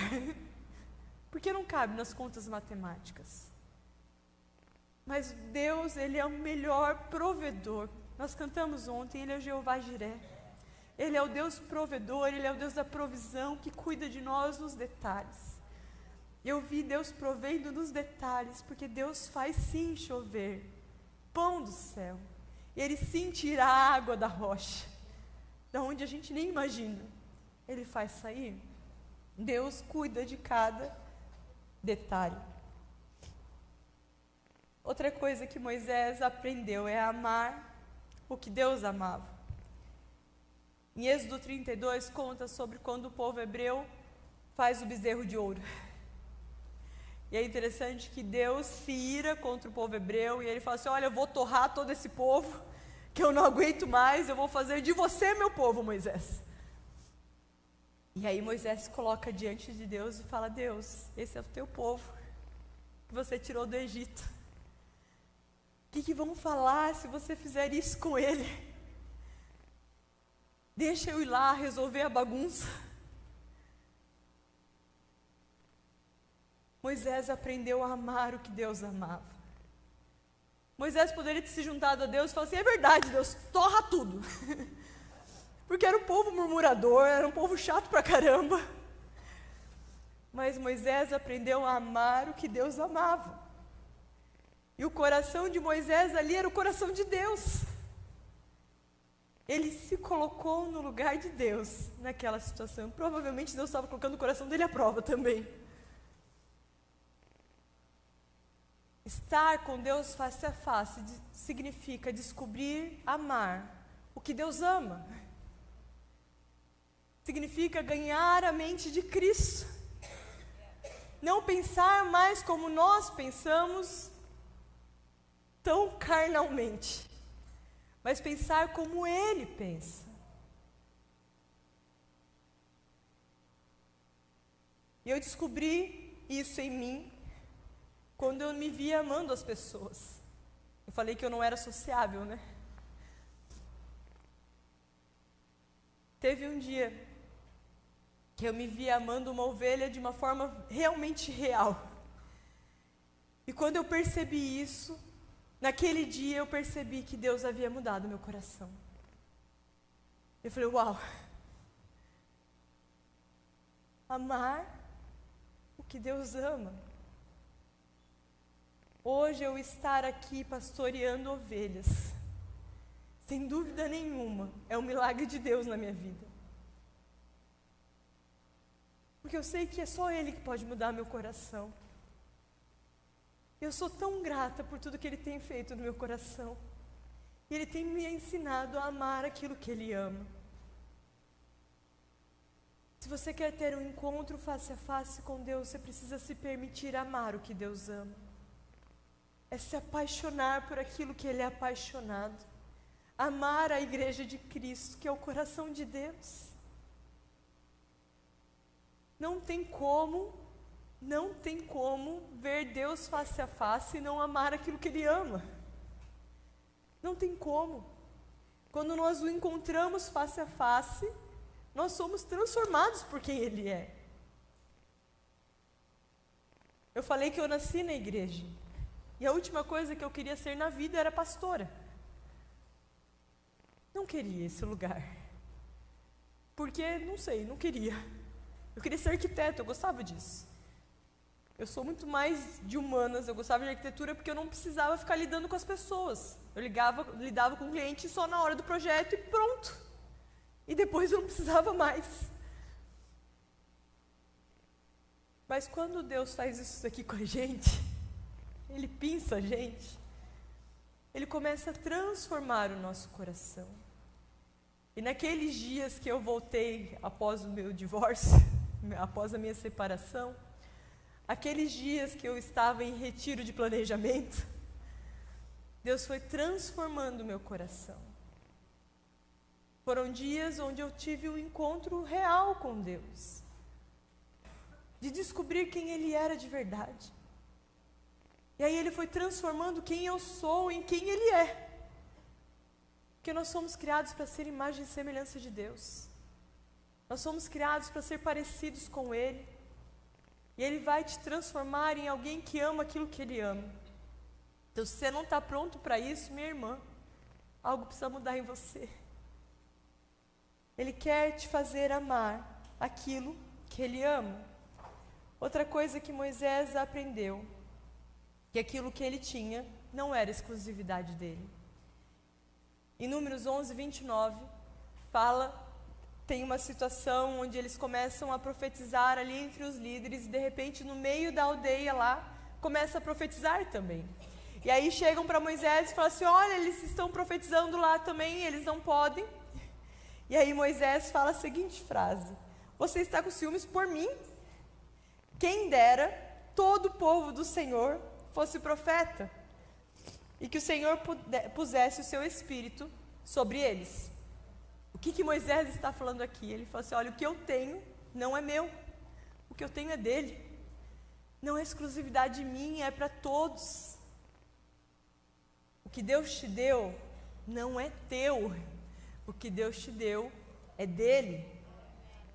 Porque não cabe nas contas matemáticas. Mas Deus, Ele é o melhor provedor. Nós cantamos ontem, Ele é o Jeová Jiré. Ele é o Deus provedor, Ele é o Deus da provisão, que cuida de nós nos detalhes. Eu vi Deus provendo nos detalhes, porque Deus faz sim chover pão do céu. E Ele sim tira a água da rocha, da onde a gente nem imagina. Ele faz sair. Deus cuida de cada detalhe. Outra coisa que Moisés aprendeu é amar o que Deus amava. Em Êxodo 32 conta sobre quando o povo hebreu faz o bezerro de ouro. E é interessante que Deus se ira contra o povo hebreu e Ele fala assim: olha, eu vou torrar todo esse povo, que eu não aguento mais, eu vou fazer de você meu povo, Moisés. E aí Moisés se coloca diante de Deus e fala: Deus, esse é o teu povo, que você tirou do Egito. O que vão falar se você fizer isso com ele? Deixa eu ir lá resolver a bagunça. Moisés aprendeu a amar o que Deus amava. Moisés poderia ter se juntado a Deus e falar assim: é verdade, Deus, torra tudo. Porque era um povo murmurador, era um povo chato pra caramba. Mas Moisés aprendeu a amar o que Deus amava. E o coração de Moisés ali era o coração de Deus. Ele se colocou no lugar de Deus naquela situação. Provavelmente Deus estava colocando o coração dele à prova também. Estar com Deus face a face significa descobrir, amar o que Deus ama. Significa ganhar a mente de Cristo. não pensar mais como nós pensamos tão carnalmente, mas pensar como Ele pensa. E eu descobri isso em mim quando eu me via amando as pessoas. Eu falei que eu não era sociável, né? Teve um dia que eu me via amando uma ovelha de uma forma realmente real. E quando eu percebi isso, naquele dia eu percebi que Deus havia mudado meu coração. Eu falei, uau! Amar o que Deus ama. Hoje eu estar aqui pastoreando ovelhas, sem dúvida nenhuma, é um milagre de Deus na minha vida. Porque eu sei que é só Ele que pode mudar meu coração. Eu sou tão grata por tudo que Ele tem feito no meu coração. E Ele tem me ensinado a amar aquilo que Ele ama. Se você quer ter um encontro face a face com Deus, você precisa se permitir amar o que Deus ama. É se apaixonar por aquilo que Ele é apaixonado. Amar a igreja de Cristo, que é o coração de Deus. Não tem como ver Deus face a face e não amar aquilo que Ele ama. Não tem como. Quando nós o encontramos face a face, nós somos transformados por quem Ele é. Eu falei que eu nasci na igreja. E a última coisa que eu queria ser na vida era pastora. Não queria esse lugar. Porque, não sei, não queria. Eu queria ser arquiteto, eu gostava disso. Eu sou muito mais de humanas, eu gostava de arquitetura porque eu não precisava ficar lidando com as pessoas. Eu lidava com o cliente só na hora do projeto e pronto. E depois eu não precisava mais. Mas quando Deus faz isso aqui com a gente, Ele pinça a gente, Ele começa a transformar o nosso coração. E naqueles dias que eu voltei após o meu divórcio, após a minha separação, aqueles dias que eu estava em retiro de planejamento, Deus foi transformando o meu coração. Foram dias onde eu tive um encontro real com Deus, de descobrir quem Ele era de verdade. E aí Ele foi transformando quem eu sou em quem Ele é. Porque nós somos criados para ser imagem e semelhança de Deus. Nós somos criados para ser parecidos com Ele. E Ele vai te transformar em alguém que ama aquilo que Ele ama. Então, se você não está pronto para isso, minha irmã, algo precisa mudar em você. Ele quer te fazer amar aquilo que Ele ama. Outra coisa que Moisés aprendeu, que aquilo que ele tinha não era exclusividade dele. Em Números 11, 29, tem uma situação onde eles começam a profetizar ali entre os líderes, e de repente no meio da aldeia lá, começa a profetizar também. E aí chegam para Moisés e falam assim, olha, eles estão profetizando lá também, eles não podem. E aí Moisés fala a seguinte frase, você está com ciúmes por mim? Quem dera todo o povo do Senhor fosse profeta, e que o Senhor pusesse o seu espírito sobre eles. O que Moisés está falando aqui? Ele fala assim, olha, o que eu tenho não é meu, o que eu tenho é dele, não é exclusividade minha, é para todos. O que Deus te deu não é teu, o que Deus te deu é dele,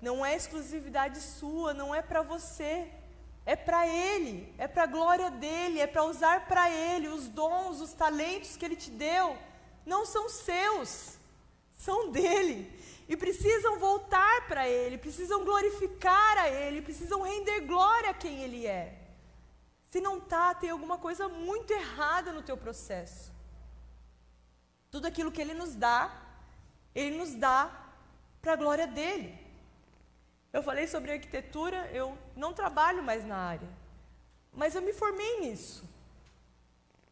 não é exclusividade sua, não é para você, é para Ele, é para a glória dEle, é para usar para Ele. Os dons, os talentos que Ele te deu, não são seus, são dEle. E precisam voltar para Ele, precisam glorificar a Ele, precisam render glória a quem Ele é. Se não está, tem alguma coisa muito errada no teu processo. Tudo aquilo que Ele nos dá para a glória dEle. Eu falei sobre arquitetura, eu não trabalho mais na área, mas eu me formei nisso.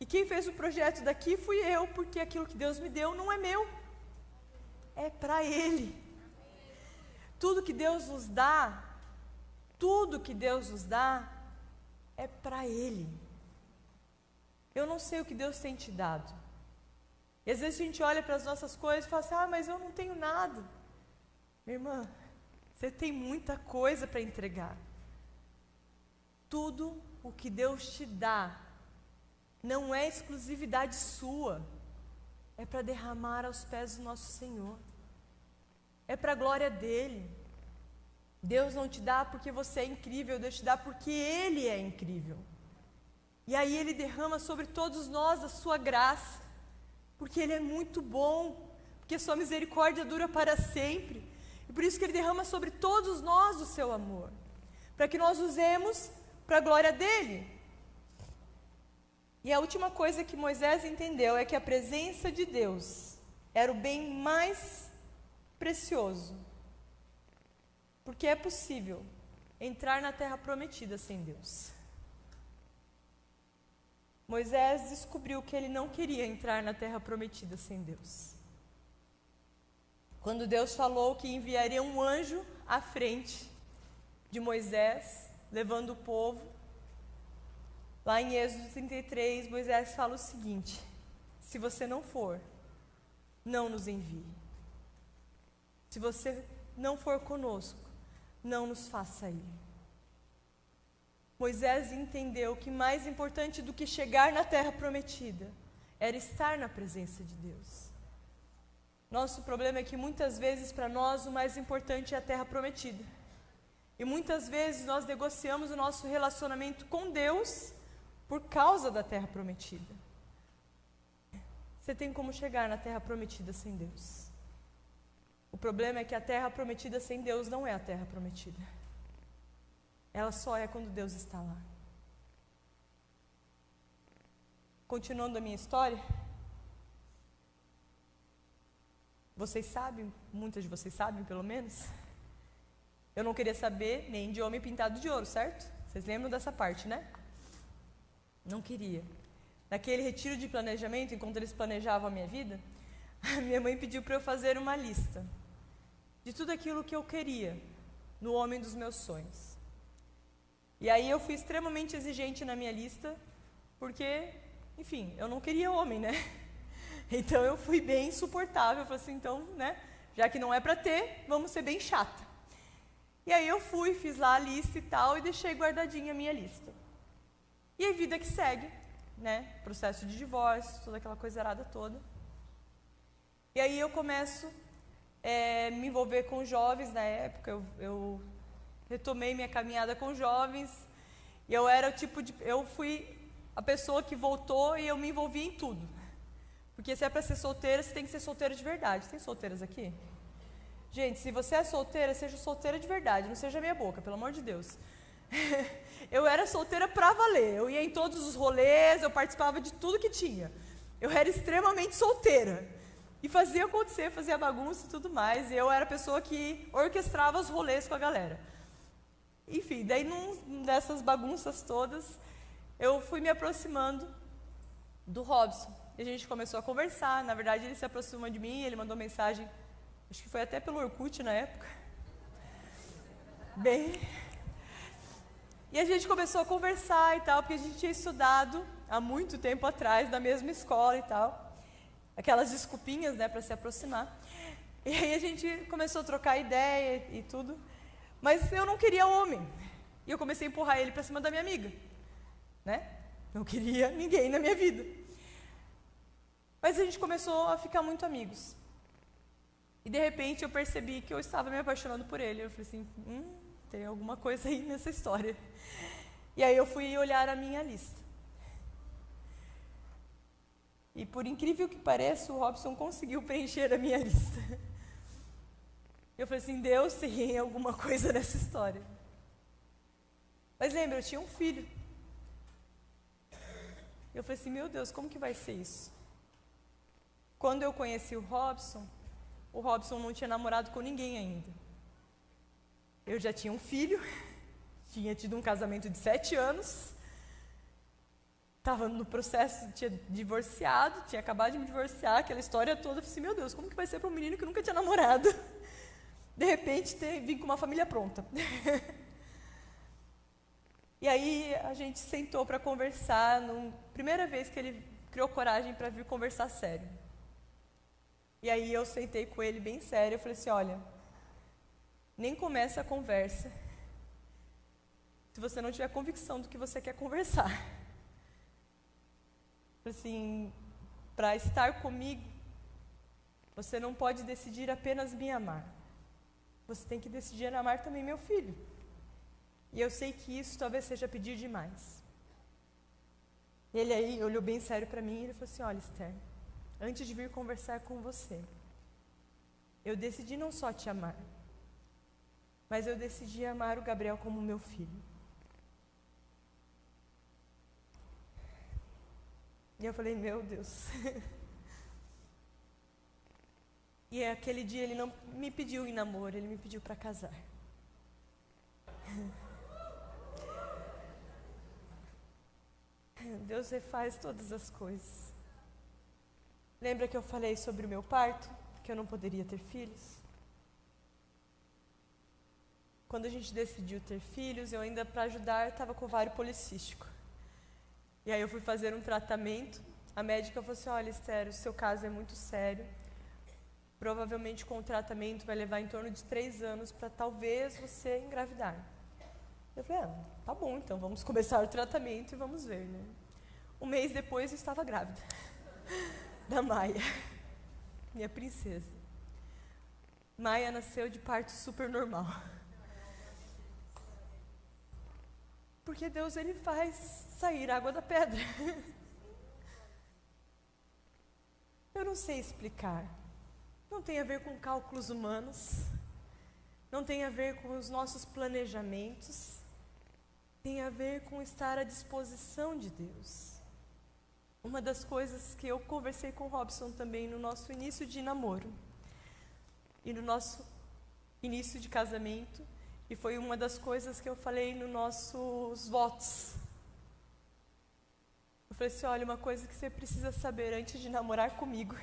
E quem fez o projeto daqui fui eu, porque aquilo que Deus me deu não é meu, é para Ele. Tudo que Deus nos dá é para Ele. Eu não sei o que Deus tem te dado. E às vezes a gente olha para as nossas coisas e fala assim, mas eu não tenho nada. Minha irmã, você tem muita coisa para entregar. Tudo o que Deus te dá não é exclusividade sua. É para derramar aos pés do nosso Senhor. É para a glória dEle. Deus não te dá porque você é incrível, Deus te dá porque Ele é incrível. E aí Ele derrama sobre todos nós a sua graça, porque Ele é muito bom, porque a sua misericórdia dura para sempre. E por isso que Ele derrama sobre todos nós o seu amor, para que nós usemos para a glória dEle. E a última coisa que Moisés entendeu é que a presença de Deus era o bem mais precioso. Porque é possível entrar na terra prometida sem Deus. Moisés descobriu que ele não queria entrar na terra prometida sem Deus. Quando Deus falou que enviaria um anjo à frente de Moisés, levando o povo, lá em Êxodo 33, Moisés fala o seguinte: se você não for, não nos envie. Se você não for conosco, não nos faça ir. Moisés entendeu que mais importante do que chegar na terra prometida era estar na presença de Deus. Nosso problema é que muitas vezes para nós o mais importante é a terra prometida. E muitas vezes nós negociamos o nosso relacionamento com Deus por causa da terra prometida. Você tem como chegar na terra prometida sem Deus? O problema é que a terra prometida sem Deus não é a terra prometida. Ela só é quando Deus está lá. Continuando a minha história, vocês sabem, muitas de vocês sabem pelo menos, eu não queria saber nem de homem pintado de ouro, certo? Vocês lembram dessa parte, né? Não queria. Naquele retiro de planejamento, enquanto eles planejavam a minha vida, a minha mãe pediu para eu fazer uma lista de tudo aquilo que eu queria no homem dos meus sonhos. E aí eu fui extremamente exigente na minha lista, porque, enfim, eu não queria homem, né? Então eu fui bem insuportável, eu falei assim, então, né, já que não é para ter, vamos ser bem chata. E aí eu fui, fiz lá a lista e tal, e deixei guardadinha a minha lista. E a vida que segue, né, processo de divórcio, toda aquela coisa arada toda. E aí eu começo a me envolver com jovens. Na época eu retomei minha caminhada com jovens, e eu fui a pessoa que voltou e eu me envolvi em tudo. Porque se é para ser solteira, você tem que ser solteira de verdade. Tem solteiras aqui? Gente, se você é solteira, seja solteira de verdade, não seja meia boca, pelo amor de Deus. Eu era solteira pra valer, eu ia em todos os rolês, eu participava de tudo que tinha. Eu era extremamente solteira. E fazia acontecer, fazia bagunça e tudo mais. E eu era a pessoa que orquestrava os rolês com a galera. Enfim, daí num dessas bagunças todas, eu fui me aproximando do Robson. E a gente começou a conversar. Na verdade, ele se aproximou de mim, ele mandou mensagem, acho que foi até pelo Orkut na época. E a gente começou a conversar e tal, porque a gente tinha estudado há muito tempo atrás, na mesma escola e tal. Aquelas desculpinhas, né, para se aproximar. E aí a gente começou a trocar ideia e tudo. Mas eu não queria homem. E eu comecei a empurrar ele para cima da minha amiga, né? Não queria ninguém na minha vida. Mas a gente começou a ficar muito amigos. E de repente eu percebi que eu estava me apaixonando por ele. Eu falei assim, tem alguma coisa aí nessa história. E aí eu fui olhar a minha lista. E por incrível que pareça, o Robson conseguiu preencher a minha lista. Eu falei assim, Deus, tem alguma coisa nessa história. Mas lembra, eu tinha um filho. Eu falei assim, meu Deus, como que vai ser isso? Quando eu conheci o Robson não tinha namorado com ninguém ainda. Eu já tinha um filho, tinha tido um casamento de 7 anos, estava no processo, tinha divorciado, tinha acabado de me divorciar, aquela história toda. Eu falei assim, meu Deus, como que vai ser para um menino que nunca tinha namorado? De repente, vim com uma família pronta. E aí a gente sentou para conversar, primeira vez que ele criou coragem para vir conversar sério. E aí eu sentei com ele bem sério, eu falei assim, olha, nem começa a conversa se você não tiver convicção do que você quer conversar. Assim, para estar comigo, você não pode decidir apenas me amar. Você tem que decidir amar também meu filho. E eu sei que isso talvez seja pedir demais. Ele aí olhou bem sério para mim e ele falou assim, olha, Esther, antes de vir conversar com você, eu decidi não só te amar, mas eu decidi amar o Gabriel como meu filho. E eu falei, meu Deus. E aquele dia ele não me pediu em namoro, ele me pediu para casar. Deus refaz todas as coisas. Lembra que eu falei sobre o meu parto? Que eu não poderia ter filhos? Quando a gente decidiu ter filhos, eu ainda, para ajudar, estava com ovário policístico. E aí eu fui fazer um tratamento. A médica falou assim, olha, Esther, o seu caso é muito sério. Provavelmente com o tratamento vai levar em torno de 3 anos para talvez você engravidar. Eu falei, tá bom, então vamos começar o tratamento e vamos ver, né? 1 mês depois eu estava grávida da Maia, minha princesa. Maia nasceu de parto super normal. Porque Deus, ele faz sair água da pedra. Eu não sei explicar. Não tem a ver com cálculos humanos. Não tem a ver com os nossos planejamentos. Tem a ver com estar à disposição de Deus. Uma das coisas que eu conversei com o Robson também no nosso início de namoro. E no nosso início de casamento. E foi uma das coisas que eu falei nos nossos votos. Eu falei assim, olha, uma coisa que você precisa saber antes de namorar comigo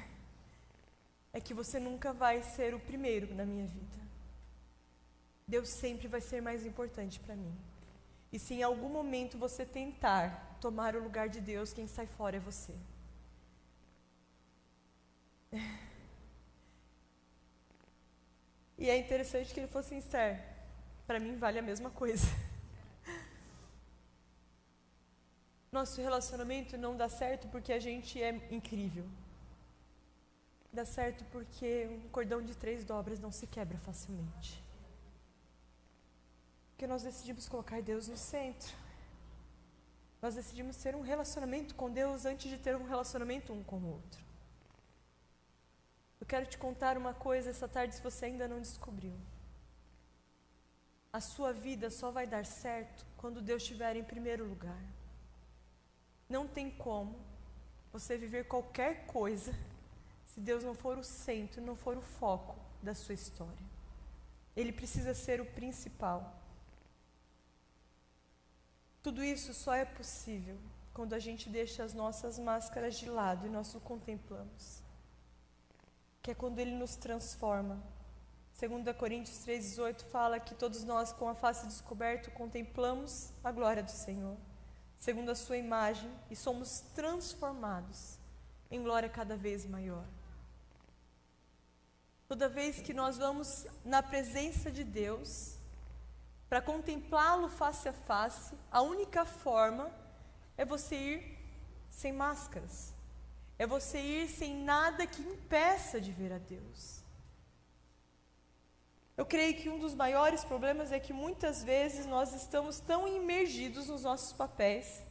é que você nunca vai ser o primeiro na minha vida. Deus sempre vai ser mais importante para mim. E se em algum momento você tentar tomar o lugar de Deus, quem sai fora é você. E é interessante que ele falou assim, Esther, para mim vale a mesma coisa. Nosso relacionamento não dá certo porque a gente é incrível. Dá certo porque um cordão de 3 dobras não se quebra facilmente. Porque nós decidimos colocar Deus no centro. Nós decidimos ter um relacionamento com Deus antes de ter um relacionamento um com o outro. Eu quero te contar uma coisa essa tarde, se você ainda não descobriu. A sua vida só vai dar certo quando Deus estiver em primeiro lugar. Não tem como você viver qualquer coisa se Deus não for o centro, não for o foco da sua história. Ele precisa ser o principal. Tudo isso só é possível quando a gente deixa as nossas máscaras de lado e nós o contemplamos. Que é quando Ele nos transforma. 2 Coríntios 3,18 fala que todos nós, com a face descoberta, contemplamos a glória do Senhor, segundo a sua imagem, e somos transformados em glória cada vez maior. Toda vez que nós vamos na presença de Deus, para contemplá-lo face a face, a única forma é você ir sem máscaras. É você ir sem nada que impeça de ver a Deus. Eu creio que um dos maiores problemas é que muitas vezes nós estamos tão imergidos nos nossos papéis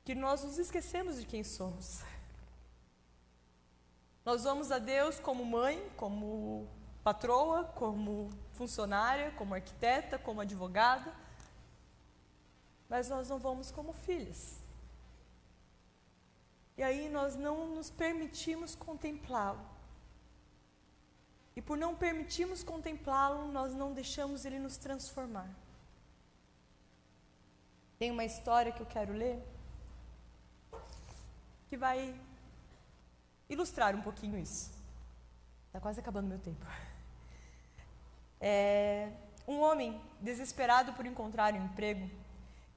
que nós nos esquecemos de quem somos. Nós vamos a Deus como mãe, como patroa, como funcionária, como arquiteta, como advogada, mas nós não vamos como filhas. E aí nós não nos permitimos contemplá-lo. E por não permitirmos contemplá-lo, nós não deixamos ele nos transformar. Tem uma história que eu quero ler, que vai ilustrar um pouquinho isso. Está quase acabando meu tempo. Um homem desesperado por encontrar um emprego,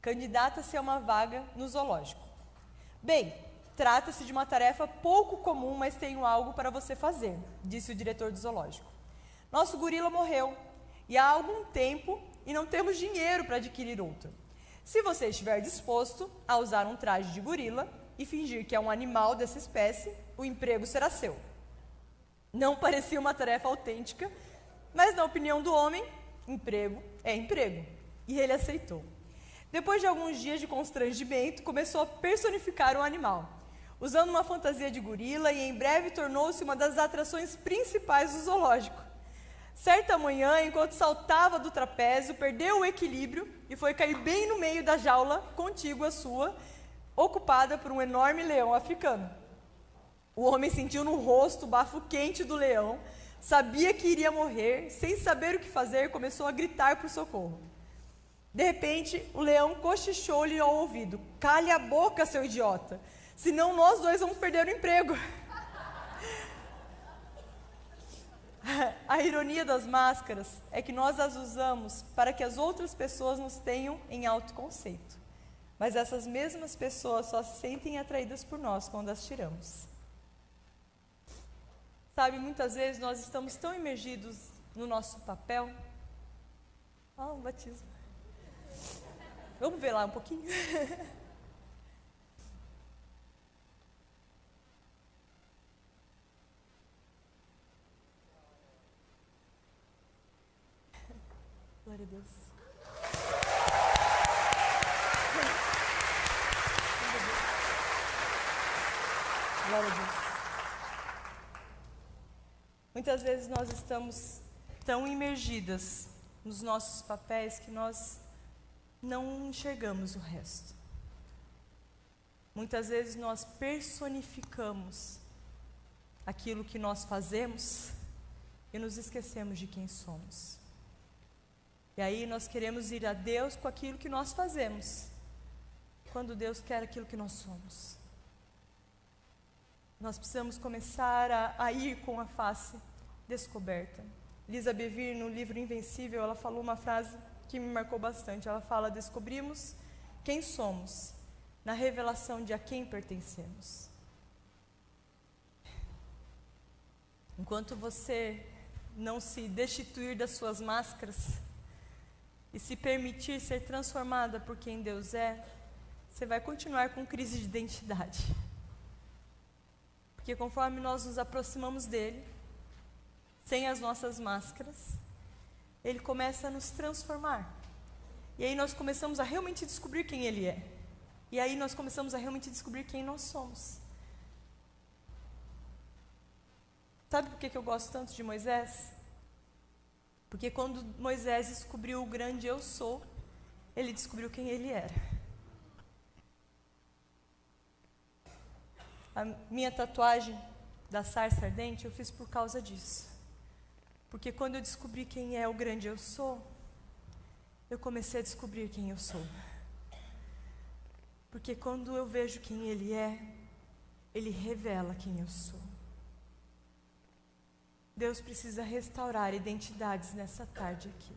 Candidata-se a uma vaga no zoológico. Bem, trata-se de uma tarefa pouco comum, mas tenho algo para você fazer, disse o diretor do zoológico. Nosso gorila morreu e há algum tempo e não temos dinheiro para adquirir outro. Se você estiver disposto a usar um traje de gorila e fingir que é um animal dessa espécie, o emprego será seu. Não parecia uma tarefa autêntica, mas na opinião do homem, emprego é emprego. E ele aceitou. Depois de alguns dias de constrangimento, começou a personificar um animal, usando uma fantasia de gorila, e em breve tornou-se uma das atrações principais do zoológico. Certa manhã, enquanto saltava do trapézio, perdeu o equilíbrio e foi cair bem no meio da jaula contígua à sua, ocupada por um enorme leão africano. O homem sentiu no rosto o bafo quente do leão, sabia que iria morrer, sem saber o que fazer, começou a gritar por socorro. De repente, o leão cochichou-lhe ao ouvido: "Cale a boca, seu idiota, senão nós dois vamos perder o emprego." A ironia das máscaras é que nós as usamos para que as outras pessoas nos tenham em autoconceito. Mas essas mesmas pessoas só se sentem atraídas por nós quando as tiramos. Sabe, muitas vezes nós estamos tão imergidos no nosso papel. Um batismo. Vamos ver lá um pouquinho? Glória a Deus. Glória a Deus. Muitas vezes nós estamos tão imergidas nos nossos papéis que nós não enxergamos o resto. Muitas vezes nós personificamos aquilo que nós fazemos e nos esquecemos de quem somos. E aí nós queremos ir a Deus com aquilo que nós fazemos, quando Deus quer aquilo que nós somos. Nós precisamos começar a ir com a face descoberta. Lisa Bevere, no livro Invencível, ela falou uma frase que me marcou bastante. Ela fala: descobrimos quem somos na revelação de a quem pertencemos. Enquanto você não se destituir das suas máscaras e se permitir ser transformada por quem Deus é, você vai continuar com crise de identidade. Porque conforme nós nos aproximamos dele, sem as nossas máscaras, ele começa a nos transformar. E aí nós começamos a realmente descobrir quem ele é. E aí nós começamos a realmente descobrir quem nós somos. Sabe por que eu gosto tanto de Moisés? Porque quando Moisés descobriu o grande eu sou, ele descobriu quem ele era. A minha tatuagem da sarça ardente eu fiz por causa disso. Porque quando eu descobri quem é o grande eu sou, eu comecei a descobrir quem eu sou. Porque quando eu vejo quem ele é, ele revela quem eu sou. Deus precisa restaurar identidades nessa tarde aqui.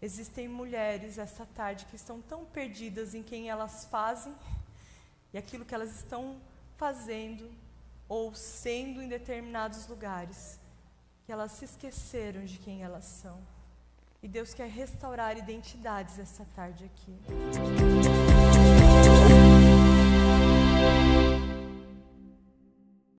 Existem mulheres essa tarde que estão tão perdidas em quem elas fazem e aquilo que elas estão fazendo ou sendo em determinados lugares, que elas se esqueceram de quem elas são. E Deus quer restaurar identidades essa tarde aqui.